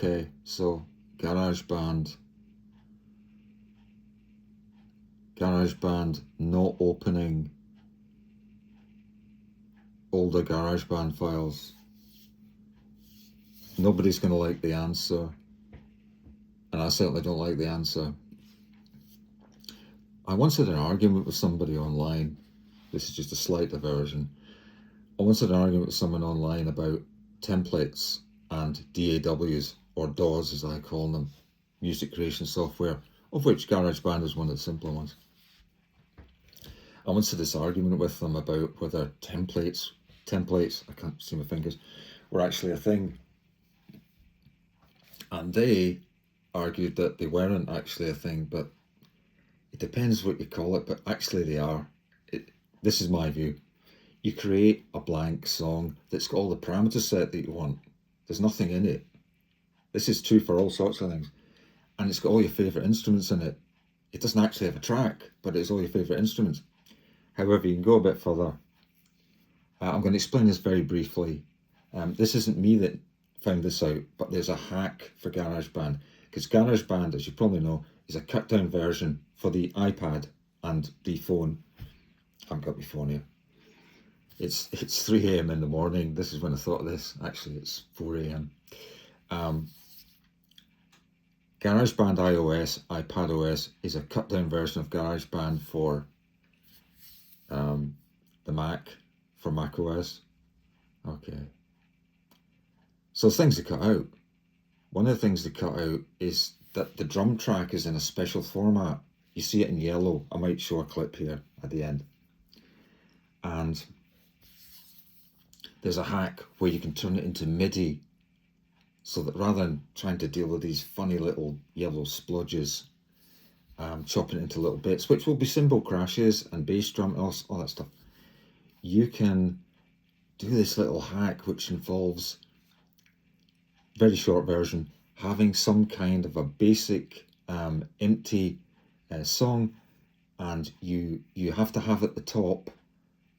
Okay, so GarageBand not opening older GarageBand files. Nobody's going to like the answer, and I certainly don't like the answer. I once had an argument with somebody online. This is just a slight diversion. I once had an argument with someone online about templates and DAWs, or DAWs as I call them, music creation software, of which GarageBand is one of the simpler ones. I once had this argument with them about whether templates, I can't see my fingers, were actually a thing. And they argued that they weren't actually a thing, but it depends what you call it, but actually they are. This is my view. You create a blank song that's got all the parameters set that you want. There's nothing in it. This is true for all sorts of things. And it's got all your favourite instruments in it. It doesn't actually have a track, but it's all your favourite instruments. However, you can go a bit further. I'm going to explain this very briefly. This isn't me that found this out, but there's a hack for GarageBand. Because GarageBand, as you probably know, is a cut down version for the iPad and the phone. I haven't got my phone here. It's 3 AM in the morning. This is when I thought of this. Actually, it's 4 AM. GarageBand iOS, iPadOS is a cut down version of GarageBand for the Mac, for macOS. Okay. So things to cut out. One of the things to cut out is that the drum track is in a special format. You see it in yellow. I might show a clip here at the end. And there's a hack where you can turn it into MIDI, so that rather than trying to deal with these funny little yellow splodges, chopping it into little bits, which will be cymbal crashes and bass drum and all that stuff, you can do this little hack which involves, very short version, having some kind of a basic empty song, and you have to have at the top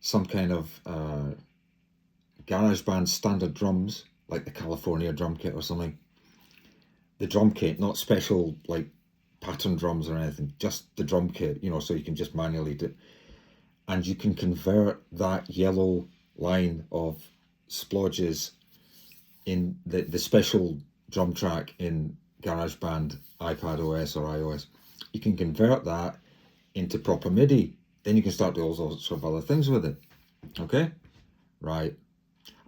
some kind of GarageBand standard drums, like the California drum kit or something. The drum kit, not special like pattern drums or anything, just the drum kit, you know, so you can just manually do it. And you can convert that yellow line of splodges in the special drum track in GarageBand, iPadOS or iOS. You can convert that into proper MIDI. Then you can start doing all sorts of other things with it. Okay? Right.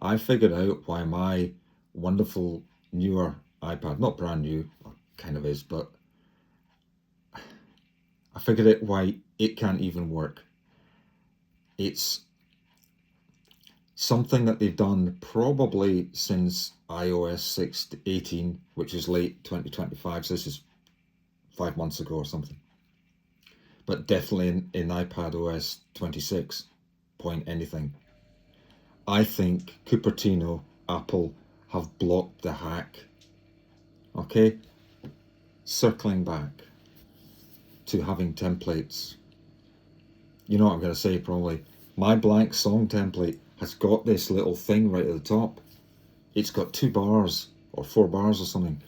I figured out why my wonderful newer iPad, not brand new, kind of is, but I figured out why it can't even work. It's something that they've done probably since iOS 6.18, which is late 2025, so this is 5 months ago or something. But definitely in iPadOS 26 point anything. I think Cupertino, Apple, have blocked the hack. Okay? Circling back to having templates. You know what I'm going to say probably. My blank song template has got this little thing right at the top. It's got 2 bars or 4 bars or something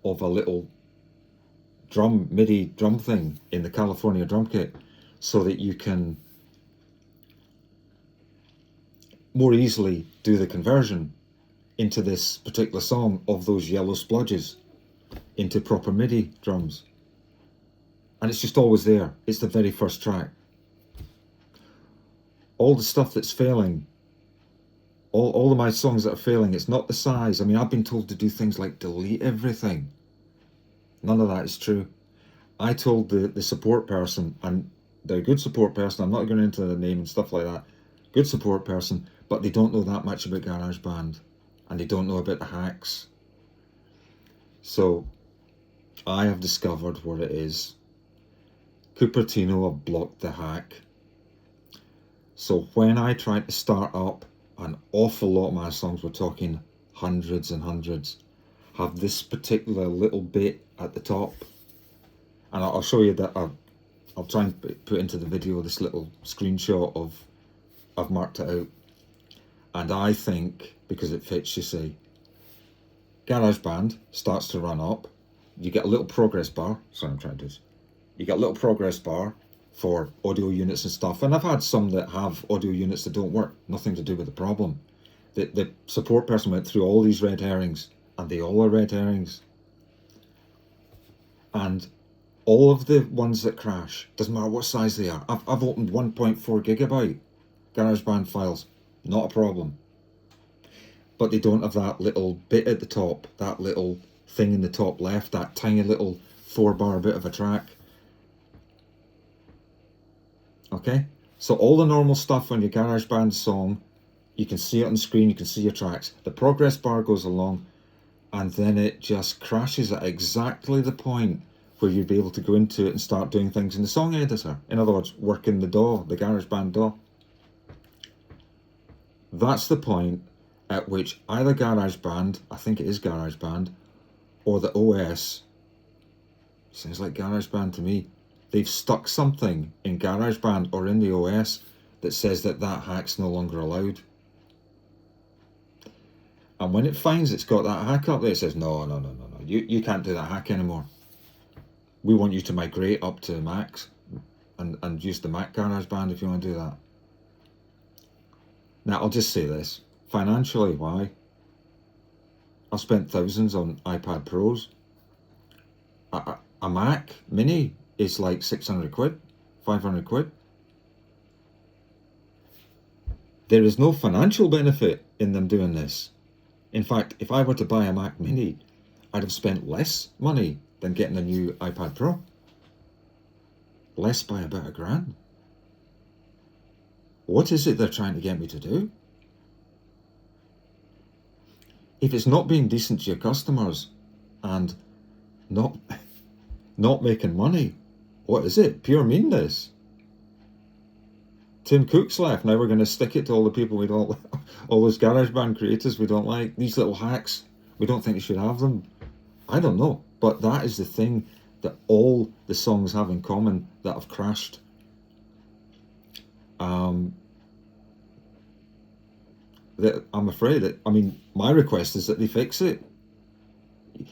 of a little MIDI drum thing in the California drum kit, so that you can more easily do the conversion into this particular song of those yellow splodges into proper MIDI drums. And it's just always there. It's the very first track. All the stuff that's failing, all of my songs that are failing, it's not the size. I mean, I've been told to do things like delete everything. None of that is true. I told the support person, and they're a good support person, I'm not going into the name and stuff like that, good support person, but they don't know that much about GarageBand, and they don't know about the hacks. So I have discovered what it is. Cupertino have blocked the hack. So when I tried to start up an awful lot of my songs, we're talking hundreds and hundreds, have this particular little bit at the top. And I'll show you that. I'll try and put into the video this little screenshot of, I've marked it out. And I think, because it fits, you see, GarageBand starts to run up. You get a little progress bar. Sorry, I'm trying to do this. You get a little progress bar for audio units and stuff. And I've had some that have audio units that don't work. Nothing to do with the problem. The support person went through all these red herrings, and they all are red herrings. And all of the ones that crash, doesn't matter what size they are. I've opened 1.4 gigabyte GarageBand files, not a problem. But they don't have that little bit at the top, that little thing in the top left, that tiny little 4-bar bit of a track. Okay, so all the normal stuff on your GarageBand song, you can see it on the screen, you can see your tracks. The progress bar goes along, and then it just crashes at exactly the point where you'd be able to go into it and start doing things in the song editor. In other words, working the DAW, the GarageBand DAW. That's the point at which either GarageBand, I think it is GarageBand, or the OS, sounds like GarageBand to me, they've stuck something in GarageBand or in the OS that says that that hack's no longer allowed. And when it finds it's got that hack up there, it says, no, you can't do that hack anymore. We want you to migrate up to Macs and use the Mac GarageBand if you want to do that. Now, I'll just say this. Financially, why? I've spent thousands on iPad Pros. A Mac Mini is like 600 quid, 500 quid. There is no financial benefit in them doing this. In fact, if I were to buy a Mac Mini, I'd have spent less money than getting a new iPad Pro. Less by about $1,000. What is it they're trying to get me to do? If it's not being decent to your customers and not making money, what is it? Pure meanness. Tim Cook's left. Now we're going to stick it to all the people we don't like, all those GarageBand creators we don't like. These little hacks, we don't think you should have them. I don't know. But that is the thing that all the songs have in common that have crashed. That I'm afraid that, I mean, my request is that they fix it.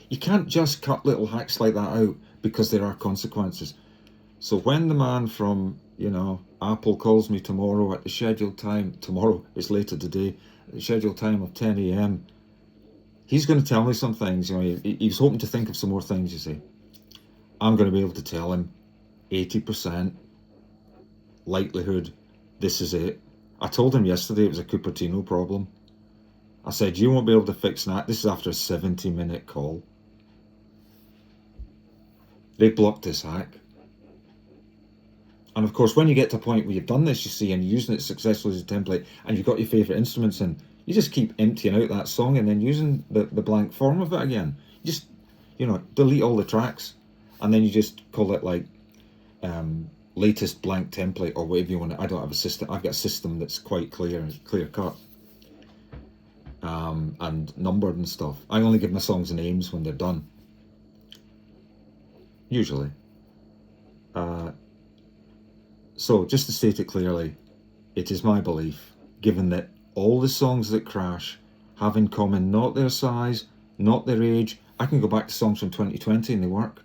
You can't just cut little hacks like that out because there are consequences. So when the man from, Apple calls me tomorrow at the scheduled time, tomorrow is later today, at the scheduled time of 10 a.m, he's going to tell me some things. He was hoping to think of some more things, you see. I'm going to be able to tell him 80% likelihood this is it. I told him yesterday it was a Cupertino problem. I said, you won't be able to fix that. This is after a 70-minute call. They blocked this hack. And of course, when you get to a point where you've done this, you see, and you're using it successfully as a template, and you've got your favourite instruments in, you just keep emptying out that song and then using the blank form of it again. You just, delete all the tracks, and then you just call it like latest blank template or whatever you want. I don't have a system. I've got a system that's quite clear cut and numbered and stuff. I only give my songs names when they're done, usually. So just to state it clearly, it is my belief, given that all the songs that crash have in common not their size, not their age. I can go back to songs from 2020 and they work,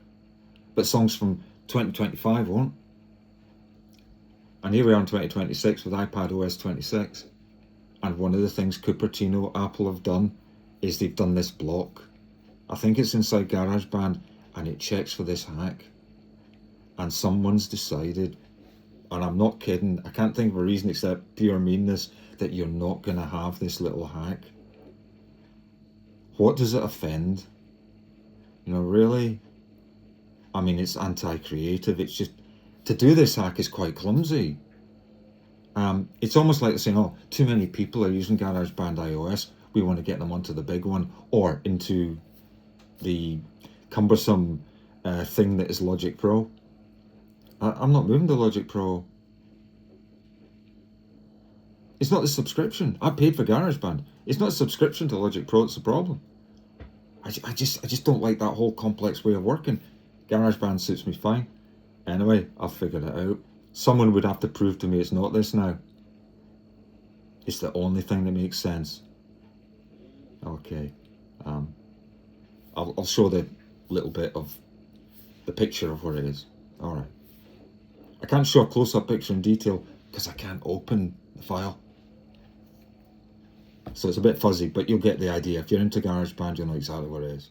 but songs from 2025 won't. And here we are in 2026 with iPadOS 26. And one of the things Cupertino, Apple have done is they've done this block. I think it's inside GarageBand, and it checks for this hack. And someone's decided, and I'm not kidding, I can't think of a reason except pure meanness, that you're not going to have this little hack. What does it offend? Really? I mean, it's anti-creative. It's just, to do this hack is quite clumsy. It's almost like saying, oh, too many people are using GarageBand iOS, we want to get them onto the big one, or into the cumbersome thing that is Logic Pro. I'm not moving to Logic Pro. It's not the subscription. I paid for GarageBand. It's not a subscription to Logic Pro that's the problem. I just don't like that whole complex way of working. GarageBand suits me fine. Anyway, I've figured it out. Someone would have to prove to me it's not this now. It's the only thing that makes sense. Okay. I'll show the little bit of the picture of where it is. All right. I can't show a close-up picture in detail because I can't open the file. So it's a bit fuzzy, but you'll get the idea. If you're into GarageBand, you'll know exactly where it is.